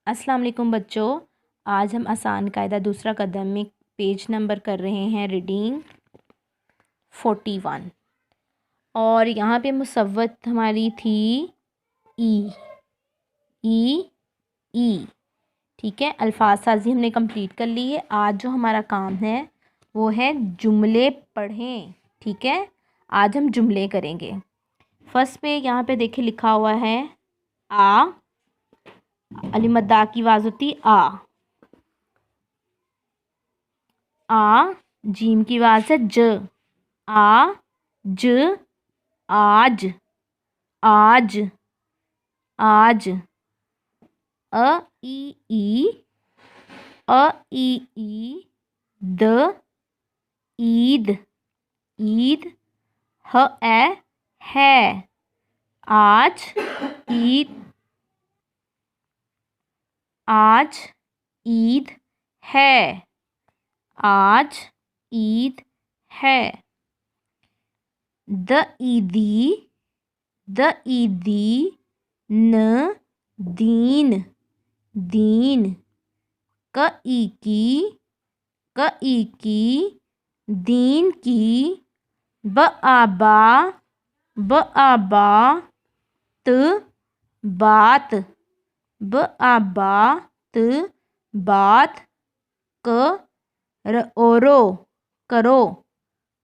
अस्सलाम वालेकुम बच्चों, आज हम आसान कायदा दूसरा कदम में पेज नंबर कर रहे हैं रीडिंग 41 और यहाँ पे मुसव्वत हमारी थी ई ई ई। ठीक है, अल्फाज साजी हमने कंप्लीट कर ली है। आज जो हमारा काम है वो है जुमले पढ़ें। ठीक है, आज हम जुमले करेंगे। फर्स्ट पे यहाँ पे देखिए लिखा हुआ है आ, अली मद्दा की आवाज़ होती आ, जीम की आवाज़ है ज, आ ज, आज आज आज, अ ई द, ईद ईद, ह ए है, आज ईद, आज ईद है, आज ईद है। द ईदी न दीन दीन, क ई की दीन की, ब आबा त बात, ब आबात बात, क रो करो,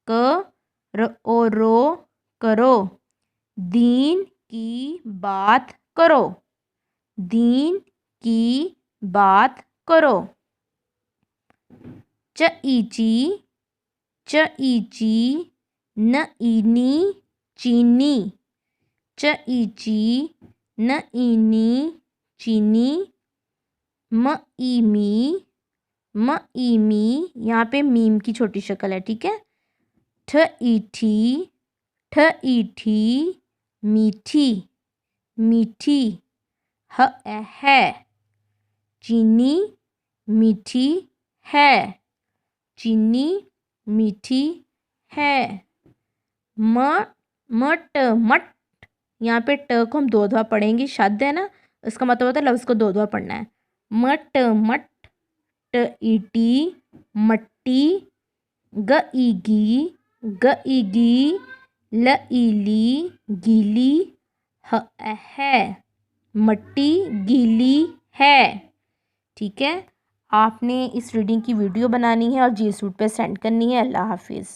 क रो करो, दीन की बात करो, दीन की बात करो। च ईची न इनी चीनी, च ईची न इनी चीनी, म ईमी यहाँ पे मीम की छोटी शक्ल है। ठीक है, ठ ईठी मीठी मीठी, ह है चीनी मीठी है, चीनी मीठी है। मट यहाँ पे ट को हम दो दफा पढ़ेंगे, शब्द है ना, इसका मतलब होता है लफ्ज़ को दो दफा पढ़ना है। मट ट ईटी मट्टी, ग ईगी ल ईली गीली, ह है मट्टी गीली है। ठीक है, आपने इस रीडिंग की वीडियो बनानी है और जी सूट पे सेंड करनी है। अल्लाह हाफिज़।